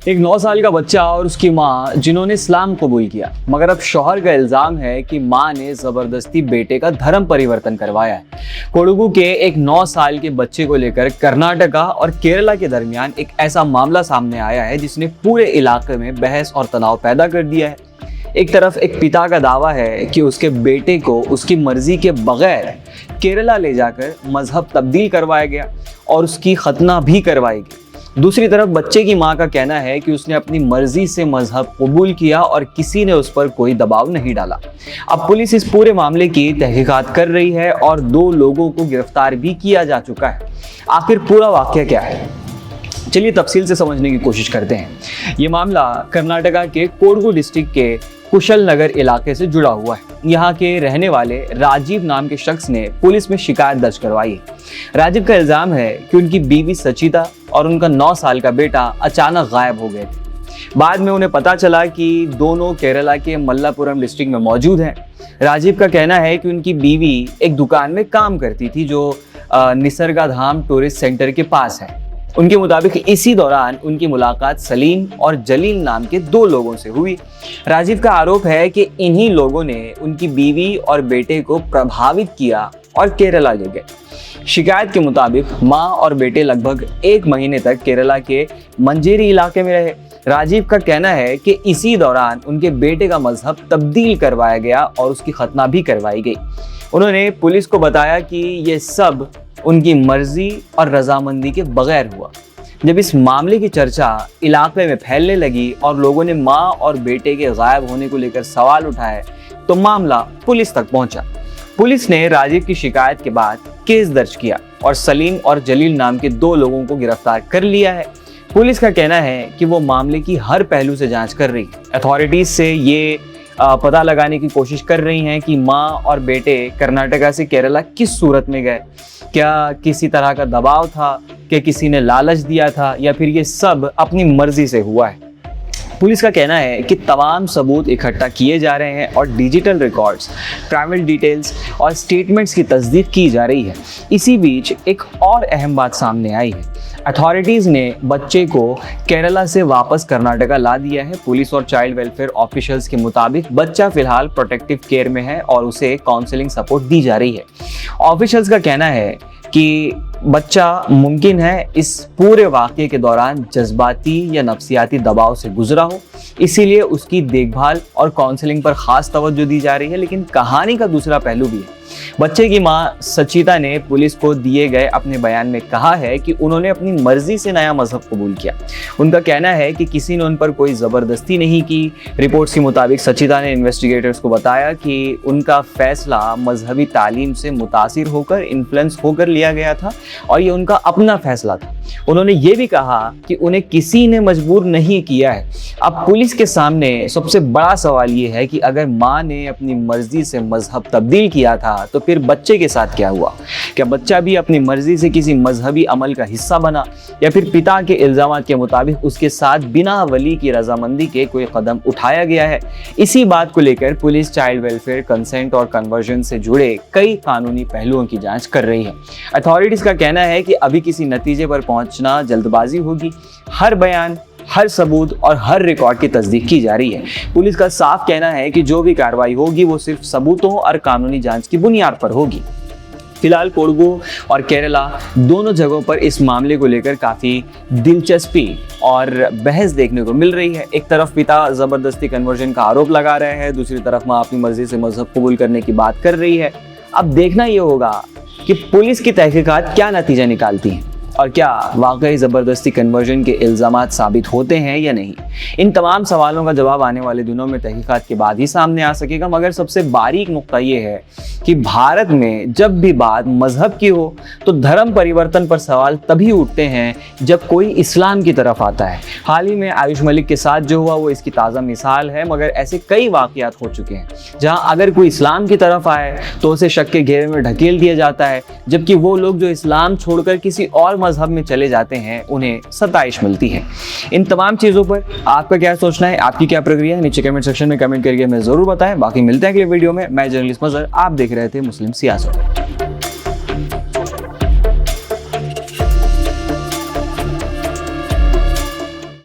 एक 9 साल का बच्चा और उसकी मां जिन्होंने इस्लाम कबूल किया, मगर अब शौहर का इल्जाम है कि मां ने जबरदस्ती बेटे का धर्म परिवर्तन करवाया है। कोडगु के एक 9 साल के बच्चे को लेकर कर्नाटका और केरला के दरमियान एक ऐसा मामला सामने आया है जिसने पूरे इलाके में बहस और तनाव पैदा कर दिया है। एक तरफ एक पिता का दावा है कि उसके बेटे को उसकी मर्जी के बगैर केरला ले जाकर मजहब तब्दील करवाया गया और उसकी खतना भी करवाई गई। दूसरी तरफ बच्चे की मां का कहना है कि उसने अपनी मर्जी से मजहब कबूल किया और किसी ने उस पर कोई दबाव नहीं डाला। अब पुलिस इस पूरे मामले की तहकीकात कर रही है और 2 लोगों को गिरफ्तार भी किया जा चुका है। आखिर पूरा वाकया क्या है, चलिए तफसील से समझने की कोशिश करते हैं। ये मामला कर्नाटका के कोडगु डिस्ट्रिक्ट के कुशल नगर इलाके से जुड़ा हुआ है। यहाँ के रहने वाले राजीव नाम के शख्स ने पुलिस में शिकायत दर्ज करवाई है। राजीव का इल्जाम है कि उनकी बीवी सचिता और उनका 9 साल का बेटा अचानक गायब हो गए थे। बाद में उन्हें पता चला कि दोनों केरला के मल्लापुरम डिस्ट्रिक्ट में मौजूद हैं। राजीव का कहना है कि उनकी बीवी एक दुकान में काम करती थी जो निसर्गा धाम टूरिस्ट सेंटर के पास है। उनके मुताबिक इसी दौरान उनकी मुलाकात सलीम और जलील नाम के 2 लोगों से हुई। राजीव का आरोप है कि इन्हीं लोगों ने उनकी बीवी और बेटे को प्रभावित किया और केरला ले गए। शिकायत के मुताबिक मां और बेटे लगभग 1 महीने तक केरला के मंजेरी इलाके में रहे। राजीव का कहना है कि इसी दौरान उनके बेटे का मजहब तब्दील करवाया गया और उसकी खतना भी करवाई गई। उन्होंने पुलिस को बताया कि ये सब उनकी मर्जी और रजामंदी के बगैर हुआ। जब इस मामले की चर्चा इलाके में फैलने लगी और लोगों ने मां और बेटे के गायब होने को लेकर सवाल उठाए तो मामला पुलिस तक पहुंचा। पुलिस ने राजीव की शिकायत के बाद केस दर्ज किया और सलीम और जलील नाम के 2 लोगों को गिरफ्तार कर लिया है। पुलिस का कहना है कि वो मामले की हर पहलू से जांच कर रही है। अथॉरिटीज से ये पता लगाने की कोशिश कर रही हैं कि मां और बेटे कर्नाटका से केरला किस सूरत में गए। क्या किसी तरह का दबाव था, कि किसी ने लालच दिया था, या फिर ये सब अपनी मर्जी से हुआ है। पुलिस का कहना है कि तमाम सबूत इकट्ठा किए जा रहे हैं और डिजिटल रिकॉर्ड्स, ट्रैवल डिटेल्स और स्टेटमेंट्स की तस्दीक की जा रही है। इसी बीच एक और अहम बात सामने आई है। अथॉरिटीज़ ने बच्चे को केरला से वापस कर्नाटका ला दिया है। पुलिस और चाइल्ड वेलफेयर ऑफिशियल्स के मुताबिक बच्चा फिलहाल प्रोटेक्टिव केयर में है और उसे काउंसलिंग सपोर्ट दी जा रही है। ऑफिशियल्स का कहना है कि बच्चा मुमकिन है इस पूरे वाक़ये के दौरान जज्बाती या नफ्सियाती दबाव से गुजरा हो, इसीलिए उसकी देखभाल और काउंसलिंग पर ख़ास तवज्जो दी जा रही है। लेकिन कहानी का दूसरा पहलू भी है। बच्चे की मां सचिता ने पुलिस को दिए गए अपने बयान में कहा है कि उन्होंने अपनी मर्जी से नया मजहब कबूल किया। उनका कहना है कि किसी ने उन पर कोई ज़बरदस्ती नहीं की। रिपोर्ट्स के मुताबिक सचिता ने इन्वेस्टिगेटर्स को बताया कि उनका फैसला मजहबी तालीम से मुतासिर होकर, इन्फ्लुएंस होकर लिया गया था और ये उनका अपना फैसला था। उन्होंने ये भी कहा कि उन्हें किसी ने मजबूर नहीं किया है। अब पुलिस के सामने सबसे बड़ा सवाल ये है कि अगर माँ ने अपनी मर्जी से मजहब तब्दील किया था तो फिर बच्चे के साथ क्या हुआ? क्या बच्चा भी अपनी मर्जी से किसी मजहबी अमल का हिस्सा बना, या फिर पिता के इल्जामात के मुताबिक उसके साथ बिना वली की रजामंदी के कोई कदम उठाया गया है? इसी बात को लेकर पुलिस चाइल्ड वेलफेयर, कंसेंट और कन्वर्जन से जुड़े कई कानूनी पहलुओं की जांच कर रही है। अथॉरिटीज का कहना है कि अभी किसी नतीजे पर पहुंचना जल्दबाजी होगी। हर बयान, हर सबूत और हर रिकॉर्ड की तस्दीक की जा रही है। पुलिस का साफ कहना है कि जो भी कार्रवाई होगी वो सिर्फ सबूतों और कानूनी जांच की बुनियाद पर होगी। फिलहाल कोडगु और केरला दोनों जगहों पर इस मामले को लेकर काफ़ी दिलचस्पी और बहस देखने को मिल रही है। एक तरफ पिता ज़बरदस्ती कन्वर्जन का आरोप लगा रहे हैं, दूसरी तरफ माँ अपनी मर्जी से मजहब कबूल करने की बात कर रही है। अब देखना ये होगा कि पुलिस की तहकीकात क्या नतीजा निकालती है और क्या वाकई ज़बरदस्ती कन्वर्जन के इल्ज़ामात साबित होते हैं या नहीं। इन तमाम सवालों का जवाब आने वाले दिनों में तहकीकात के बाद ही सामने आ सकेगा। मगर सबसे बारीक नुक्ता ये है कि भारत में जब भी बात मजहब की हो तो धर्म परिवर्तन पर सवाल तभी उठते हैं जब कोई इस्लाम की तरफ आता है। हाल ही में आयुष मलिक के साथ जो हुआ वो इसकी ताज़ा मिसाल है, मगर ऐसे कई वाक़यात हो चुके हैं जहाँ अगर कोई इस्लाम की तरफ आए तो उसे शक के घेरे में ढकेल दिया जाता है, जबकि वो लोग जो इस्लाम छोड़कर किसी और मजहब में चले जाते हैं उन्हें सताइश मिलती है। इन तमाम चीज़ों पर आपका क्या सोचना है, आपकी क्या प्रक्रिया है, नीचे कमेंट सेक्शन में कमेंट करके हमें ज़रूर बताएं। बाकी मिलते हैं अगले वीडियो में। मैं जर्नलिस्ट मजहर, आप देख रहे थे मुस्लिम सियासत।